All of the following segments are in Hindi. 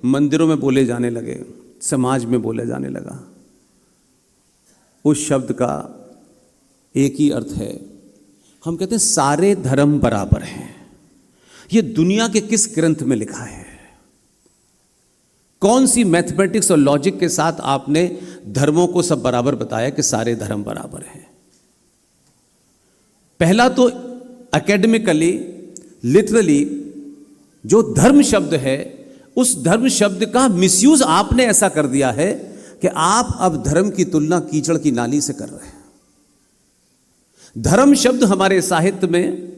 मंदिरों में बोले जाने लगे, समाज में बोले जाने लगा। उस शब्द का एक ही अर्थ है, हम कहते हैं सारे धर्म बराबर हैं। ये दुनिया के किस ग्रंथ में लिखा है? कौन सी मैथमेटिक्स और लॉजिक के साथ आपने धर्मों को सब बराबर बताया कि सारे धर्म बराबर हैं? पहला तो एकेडमिकली, लिटरली जो धर्म शब्द है, उस धर्म शब्द का मिसयूज आपने ऐसा कर दिया है कि आप अब धर्म की तुलना कीचड़ की नाली से कर रहे हैं। धर्म शब्द हमारे साहित्य में,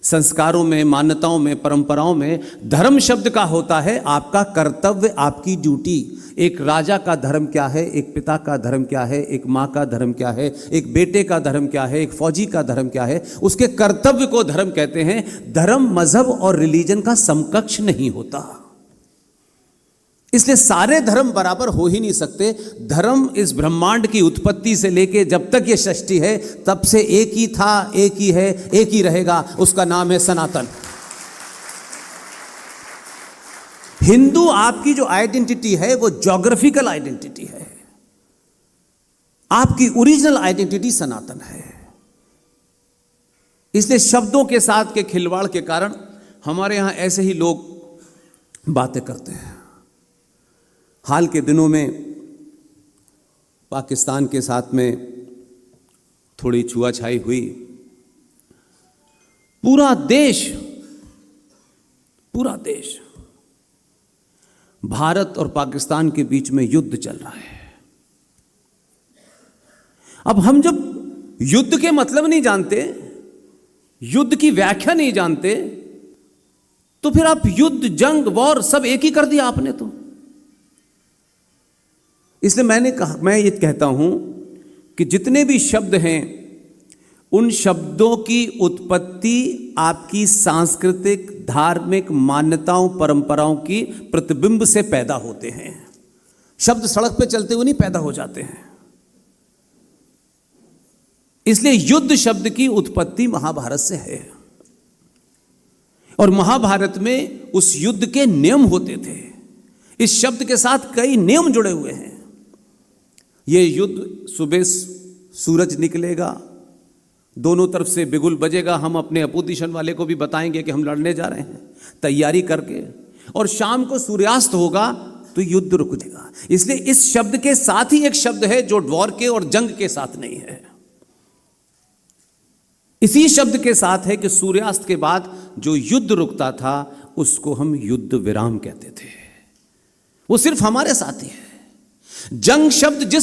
संस्कारों में, मान्यताओं में, परंपराओं में धर्म शब्द का होता है आपका कर्तव्य, आपकी ड्यूटी। एक राजा का धर्म क्या है, एक पिता का धर्म क्या है, एक माँ का धर्म क्या है, एक बेटे का धर्म क्या है, एक फौजी का धर्म क्या है, उसके कर्तव्य को धर्म कहते हैं। धर्म मजहब और रिलीजन का समकक्ष नहीं होता, इसलिए सारे धर्म बराबर हो ही नहीं सकते। धर्म इस ब्रह्मांड की उत्पत्ति से लेके जब तक ये सृष्टि है तब से एक ही था, एक ही है, एक ही रहेगा, उसका नाम है सनातन। हिंदू आपकी जो आइडेंटिटी है वो ज्योग्राफिकल आइडेंटिटी है, आपकी ओरिजिनल आइडेंटिटी सनातन है। इसलिए शब्दों के साथ के खिलवाड़ के कारण हमारे यहां ऐसे ही लोग बातें करते हैं। हाल के दिनों में पाकिस्तान के साथ में थोड़ी छुआछाई हुई। पूरा देश भारत और पाकिस्तान के बीच में युद्ध चल रहा है। अब हम जब युद्ध के मतलब नहीं जानते, युद्ध की व्याख्या नहीं जानते, तो फिर आप युद्ध, जंग, वॉर सब एक ही कर दिया आपने तो। इसलिए मैं ये कहता हूं कि जितने भी शब्द हैं उन शब्दों की उत्पत्ति आपकी सांस्कृतिक, धार्मिक मान्यताओं, परंपराओं की प्रतिबिंब से पैदा होते हैं। शब्द सड़क पे चलते हुए नहीं पैदा हो जाते हैं। इसलिए युद्ध शब्द की उत्पत्ति महाभारत से है और महाभारत में उस युद्ध के नियम होते थे। इस शब्द के साथ कई नियम जुड़े हुए हैं। ये युद्ध, सुबह सूरज निकलेगा, दोनों तरफ से बिगुल बजेगा, हम अपने अपोजिशन वाले को भी बताएंगे कि हम लड़ने जा रहे हैं तैयारी करके, और शाम को सूर्यास्त होगा तो युद्ध रुक जाएगा। इसलिए इस शब्द के साथ ही एक शब्द है जो वॉर के और जंग के साथ नहीं है। इसी शब्द के साथ है कि सूर्यास्त के बाद जो युद्ध रुकता था उसको हम युद्ध विराम कहते थे। वो सिर्फ हमारे साथ ही है। जंग शब्द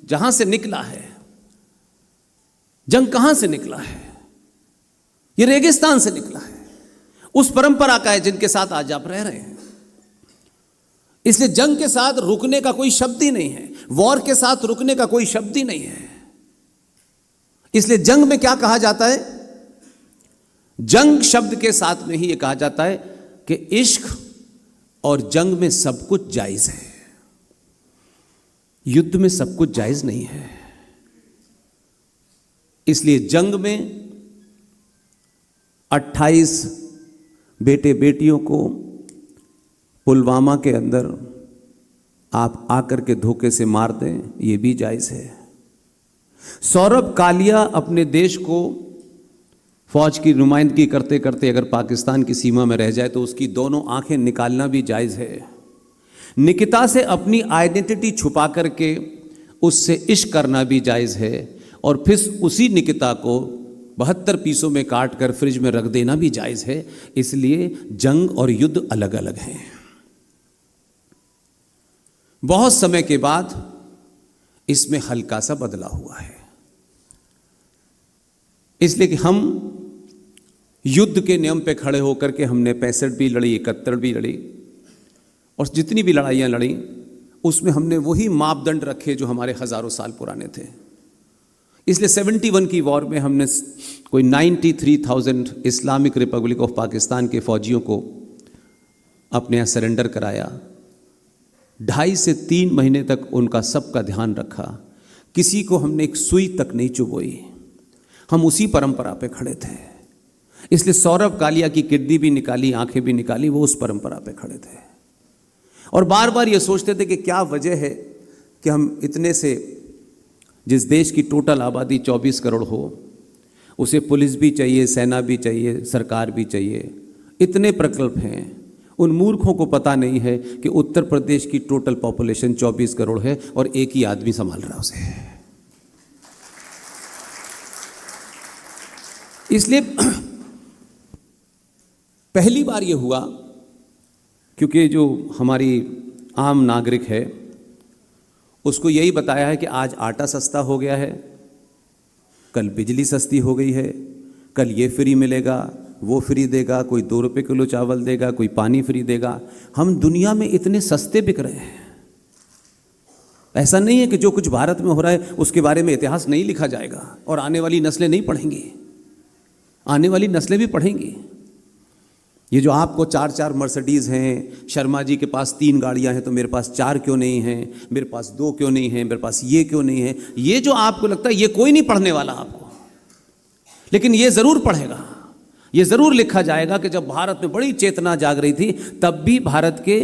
जहां से निकला है, जंग कहां से निकला है? ये रेगिस्तान से निकला है, उस परंपरा का है जिनके साथ आज आप रह रहे हैं। इसलिए जंग के साथ रुकने का कोई शब्द ही नहीं है, वॉर के साथ रुकने का कोई शब्द ही नहीं है। इसलिए जंग में क्या कहा जाता है? जंग शब्द के साथ में ही यह कहा जाता है कि इश्क और जंग में सब कुछ जायज है, युद्ध में सब कुछ जायज नहीं है। इसलिए जंग में 28 बेटे बेटियों को पुलवामा के अंदर आप आकर के धोखे से मार दें, यह भी जायज है। सौरभ कालिया अपने देश को फौज की नुमाइंदगी करते करते अगर पाकिस्तान की सीमा में रह जाए तो उसकी दोनों आंखें निकालना भी जायज है। निकिता से अपनी आइडेंटिटी छुपा करके उससे इश्क करना भी जायज है, और फिर उसी निकिता को 72 पीसों में काट कर फ्रिज में रख देना भी जायज है। इसलिए जंग और युद्ध अलग अलग हैं। बहुत समय के बाद इसमें हल्का सा बदला हुआ है, इसलिए कि हम युद्ध के नियम पे खड़े होकर के हमने 65 भी लड़ी, 71 भी लड़ी, और जितनी भी लड़ाइयाँ लड़ी उसमें हमने वही मापदंड रखे जो हमारे हज़ारों साल पुराने थे। इसलिए 71 की वॉर में हमने कोई 93,000 इस्लामिक रिपब्लिक ऑफ पाकिस्तान के फौजियों को अपने यहाँ सरेंडर कराया। 2.5 से 3 महीने तक उनका सबका ध्यान रखा, किसी को हमने एक सुई तक नहीं चुभोई। हम उसी परंपरा पे खड़े थे। इसलिए सौरभ कालिया की किडनी भी निकाली, आंखें भी निकाली, वो उस परंपरा पे खड़े थे। और बार बार ये सोचते थे कि क्या वजह है कि हम इतने से, जिस देश की टोटल आबादी 24 करोड़ हो, उसे पुलिस भी चाहिए, सेना भी चाहिए, सरकार भी चाहिए, इतने प्रकल्प हैं। उन मूर्खों को पता नहीं है कि उत्तर प्रदेश की टोटल पॉपुलेशन 24 करोड़ है और एक ही आदमी संभाल रहा है उसे। इसलिए पहली बार ये हुआ, क्योंकि जो हमारी आम नागरिक है उसको यही बताया है कि आज आटा सस्ता हो गया है, कल बिजली सस्ती हो गई है, कल ये फ्री मिलेगा, वो फ्री देगा, कोई 2 रुपये किलो चावल देगा, कोई पानी फ्री देगा। हम दुनिया में इतने सस्ते बिक रहे हैं। ऐसा नहीं है कि जो कुछ भारत में हो रहा है उसके बारे में इतिहास नहीं लिखा जाएगा और आने वाली नस्लें नहीं पढ़ेंगी, आने वाली नस्लें भी पढ़ेंगी। ये जो आपको 4-4 मर्सिडीज़ हैं, शर्मा जी के पास 3 गाड़ियां हैं तो मेरे पास 4 क्यों नहीं हैं, मेरे पास 2 क्यों नहीं हैं, मेरे पास ये क्यों नहीं है, ये जो आपको लगता है ये कोई नहीं पढ़ने वाला आपको, लेकिन ये ज़रूर पढ़ेगा। ये ज़रूर लिखा जाएगा कि जब भारत में बड़ी चेतना जाग रही थी तब भी भारत के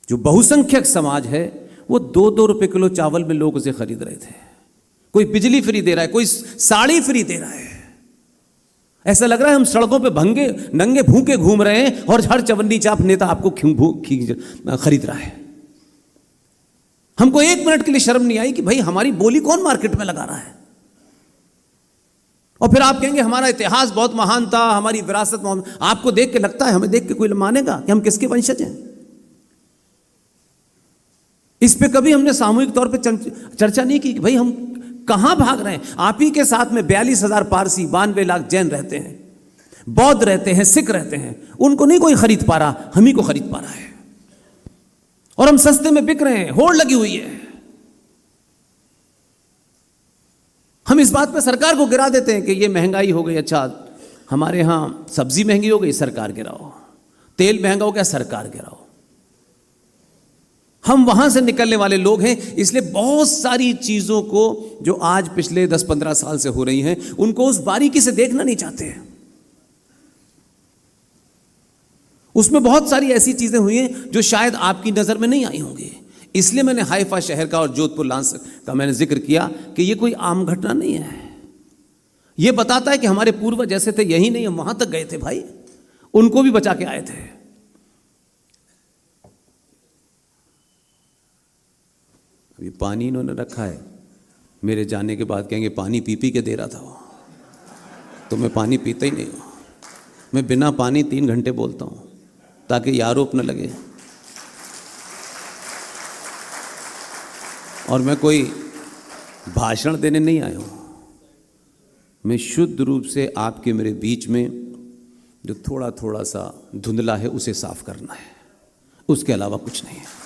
जो बहुसंख्यक समाज है वो 2-2 रुपये किलो चावल में लोग उसे खरीद रहे थे। कोई बिजली फ्री दे रहा है, कोई साड़ी फ्री दे रहा है। ऐसा लग रहा है हम सड़कों पे भंगे नंगे भूखे घूम रहे हैं और हर चवन्नी चाप नेता आपको खरीद रहा है। हमको 1 मिनट के लिए शर्म नहीं आई कि भाई हमारी बोली कौन मार्केट में लगा रहा है। और फिर आप कहेंगे हमारा इतिहास बहुत महान था, हमारी विरासत महान। आपको देख के लगता है, हमें देख के कोई मानेगा कि हम किसके वंशज हैं? इस पे कभी हमने सामूहिक तौर पे चर्चा नहीं की कि भाई हम कहां भाग रहे हैं। आप ही के साथ में 42,000 पारसी, 92 लाख जैन रहते हैं, बौद्ध रहते हैं, सिख रहते हैं। उनको नहीं कोई खरीद पा रहा, हम ही को खरीद पा रहा है और हम सस्ते में बिक रहे हैं, होड़ लगी हुई है। हम इस बात पे सरकार को गिरा देते हैं कि ये महंगाई हो गई, अच्छा हमारे यहाँ सब्जी महंगी हो गई, सरकार गिराओ, तेल महंगा हो गया, सरकार गिराओ। हम वहां से निकलने वाले लोग हैं, इसलिए बहुत सारी चीजों को जो आज पिछले 10-15 साल से हो रही हैं उनको उस बारीकी से देखना नहीं चाहते हैं। उसमें बहुत सारी ऐसी चीजें हुई हैं जो शायद आपकी नजर में नहीं आई होंगी। इसलिए मैंने हाइफा शहर का और जोधपुर लांस का मैंने जिक्र किया कि ये कोई आम घटना नहीं है। ये बताता है कि हमारे पूर्वज जैसे थे, यही नहीं हम वहां तक गए थे भाई, उनको भी बचा के आए थे। अभी पानी इन्होंने रखा है, मेरे जाने के बाद कहेंगे पानी पी पी के दे रहा था वो, तो मैं पानी पीता ही नहीं हूँ। मैं बिना पानी 3 घंटे बोलता हूँ ताकि आरोप न लगे। और मैं कोई भाषण देने नहीं आया हूँ, मैं शुद्ध रूप से आपके मेरे बीच में जो थोड़ा थोड़ा सा धुंधला है उसे साफ करना है, उसके अलावा कुछ नहीं है।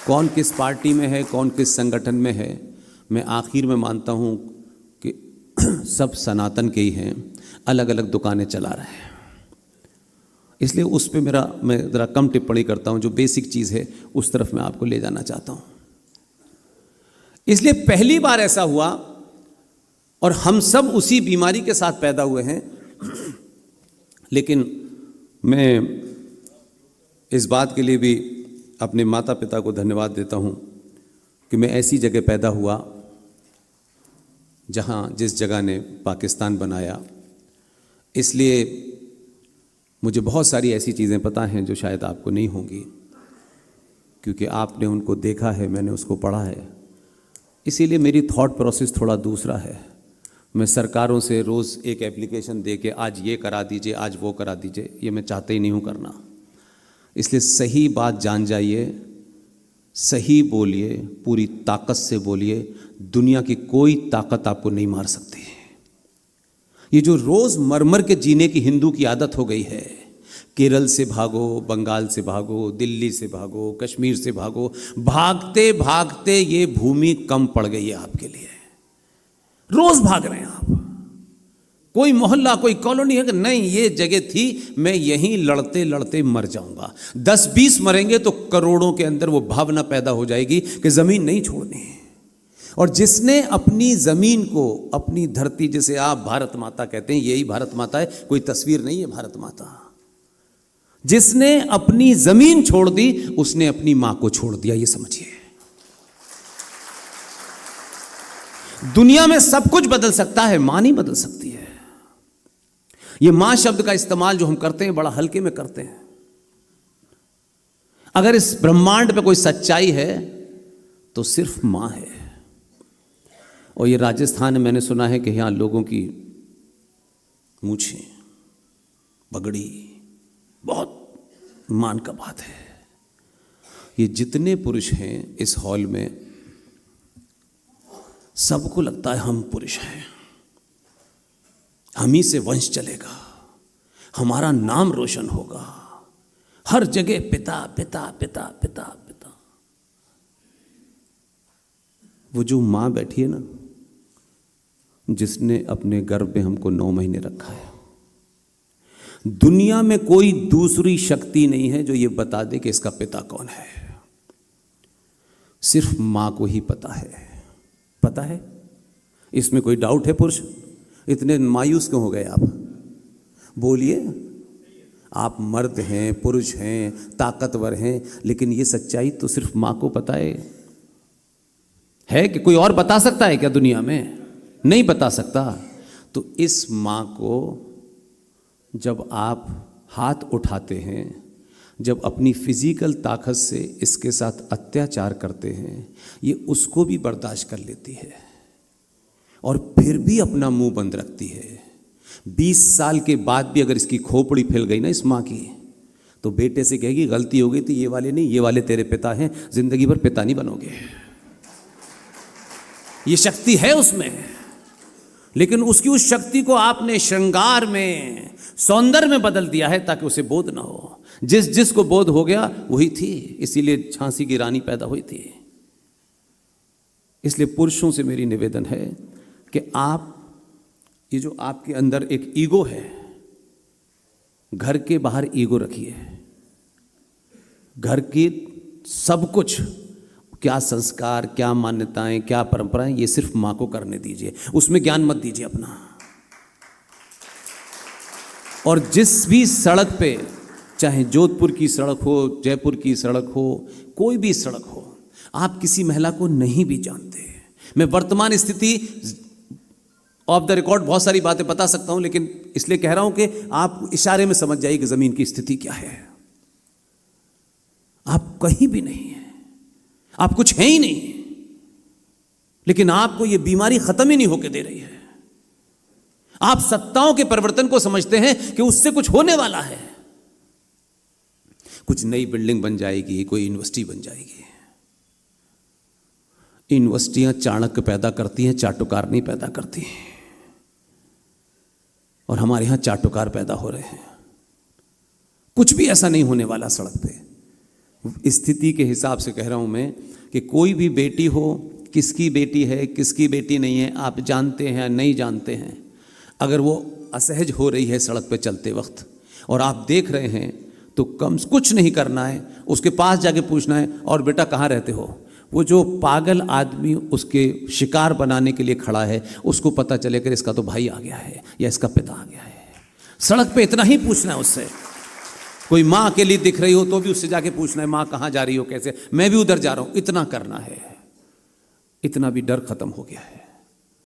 कौन किस पार्टी में है, कौन किस संगठन में है, मैं आखिर में मानता हूँ कि सब सनातन के ही हैं, अलग अलग दुकानें चला रहे हैं। इसलिए उस पे मैं ज़रा कम टिप्पणी करता हूँ। जो बेसिक चीज़ है उस तरफ मैं आपको ले जाना चाहता हूँ। इसलिए पहली बार ऐसा हुआ और हम सब उसी बीमारी के साथ पैदा हुए हैं। लेकिन मैं इस बात के लिए भी अपने माता पिता को धन्यवाद देता हूँ कि मैं ऐसी जगह पैदा हुआ जहाँ जिस जगह ने पाकिस्तान बनाया। इसलिए मुझे बहुत सारी ऐसी चीज़ें पता हैं जो शायद आपको नहीं होंगी, क्योंकि आपने उनको देखा है, मैंने उसको पढ़ा है। इसीलिए मेरी थॉट प्रोसेस थोड़ा दूसरा है। मैं सरकारों से रोज़ एक एप्लीकेशन दे के आज ये करा दीजिए, आज वो करा दीजिए, ये मैं चाहता ही नहीं हूँ करना। इसलिए सही बात जान जाइए, सही बोलिए, पूरी ताकत से बोलिए। दुनिया की कोई ताकत आपको नहीं मार सकती। ये जो रोज़ मर के जीने की हिंदू की आदत हो गई है, केरल से भागो, बंगाल से भागो, दिल्ली से भागो, कश्मीर से भागो, भागते भागते ये भूमि कम पड़ गई है आपके लिए। रोज़ भाग रहे हैं आप। कोई मोहल्ला, कोई कॉलोनी है कि नहीं ये जगह थी, मैं यहीं लड़ते लड़ते मर जाऊंगा। 10-20 मरेंगे तो करोड़ों के अंदर वो भावना पैदा हो जाएगी कि ज़मीन नहीं छोड़नी है। और जिसने अपनी ज़मीन को, अपनी धरती, जिसे आप भारत माता कहते हैं, यही भारत माता है, कोई तस्वीर नहीं है भारत माता। जिसने अपनी जमीन छोड़ दी उसने अपनी मां को छोड़ दिया, ये समझिए। दुनिया में सब कुछ बदल सकता है, मां नहीं बदल सकती है। ये मां शब्द का इस्तेमाल जो हम करते हैं बड़ा हल्के में करते हैं। अगर इस ब्रह्मांड पे कोई सच्चाई है तो सिर्फ मां है। और ये राजस्थान में मैंने सुना है कि यहां लोगों की मूछें, पगड़ी बहुत मान का बात है। ये जितने पुरुष हैं इस हॉल में, सबको लगता है हम पुरुष हैं, हम ही से वंश चलेगा, हमारा नाम रोशन होगा, हर जगह पिता पिता पिता पिता पिता। वो जो मां बैठी है ना, जिसने अपने गर्भ में हमको 9 महीने रखा है, दुनिया में कोई दूसरी शक्ति नहीं है जो ये बता दे कि इसका पिता कौन है। सिर्फ मां को ही पता है। पता है? इसमें कोई डाउट है? पुरुष इतने मायूस क्यों हो गए आप? बोलिए। आप मर्द हैं, पुरुष हैं, ताकतवर हैं, लेकिन ये सच्चाई तो सिर्फ मां को पता है कि कोई और बता सकता है क्या दुनिया में? नहीं बता सकता। तो इस मां को जब आप हाथ उठाते हैं, जब अपनी फिजिकल ताकत से इसके साथ अत्याचार करते हैं, ये उसको भी बर्दाश्त कर लेती है और फिर भी अपना मुंह बंद रखती है। 20 साल के बाद भी अगर इसकी खोपड़ी फैल गई ना इस माँ की, तो बेटे से कहेगी गलती हो गई थी, ये वाले नहीं, ये वाले तेरे पिता हैं, जिंदगी भर पिता नहीं बनोगे। ये शक्ति है उसमें, लेकिन उसकी उस शक्ति को आपने श्रृंगार में, सौंदर्य में बदल दिया है ताकि उसे बोध ना हो। जिसको बोध हो गया वही थी, इसीलिए झांसी की रानी पैदा हुई थी। इसलिए पुरुषों से मेरी निवेदन है कि आप ये जो आपके अंदर एक ईगो है, घर के बाहर ईगो रखिए। घर की सब कुछ, क्या संस्कार, क्या मान्यताएं, क्या परंपराएं, ये सिर्फ मां को करने दीजिए, उसमें ज्ञान मत दीजिए अपना। और जिस भी सड़क पे, चाहे जोधपुर की सड़क हो, जयपुर की सड़क हो, कोई भी सड़क हो, आप किसी महिला को नहीं भी जानते। मैं वर्तमान स्थिति ऑफ द रिकॉर्ड बहुत सारी बातें बता सकता हूं, लेकिन इसलिए कह रहा हूं कि आप इशारे में समझ जाइए कि जमीन की स्थिति क्या है। आप कहीं भी नहीं है, आप कुछ हैं ही नहीं, लेकिन आपको यह बीमारी खत्म ही नहीं होकर दे रही है। आप सत्ताओं के परिवर्तन को समझते हैं कि उससे कुछ होने वाला है, कुछ नई बिल्डिंग बन जाएगी, कोई यूनिवर्सिटी बन जाएगी। यूनिवर्सिटियां चाणक्य पैदा करती हैं, चाटुकार नहीं पैदा करती। और हमारे यहां चाटुकार पैदा हो रहे हैं। कुछ भी ऐसा नहीं होने वाला सड़क पे। स्थिति के हिसाब से कह रहा हूं मैं कि कोई भी बेटी हो, किसकी बेटी है, किसकी बेटी नहीं है, आप जानते हैं नहीं जानते हैं, अगर वो असहज हो रही है सड़क पे चलते वक्त और आप देख रहे हैं, तो कुछ नहीं करना है, उसके पास जाके पूछना है, और बेटा कहाँ रहते हो? वो जो पागल आदमी उसके शिकार बनाने के लिए खड़ा है, उसको पता चले कि इसका तो भाई आ गया है या इसका पिता आ गया है। सड़क पे इतना ही पूछना है उससे। कोई माँ अकेली दिख रही हो तो भी उससे जाके पूछना है, माँ कहाँ जा रही हो, कैसे, मैं भी उधर जा रहा हूँ, इतना करना है। इतना भी डर खत्म हो गया है।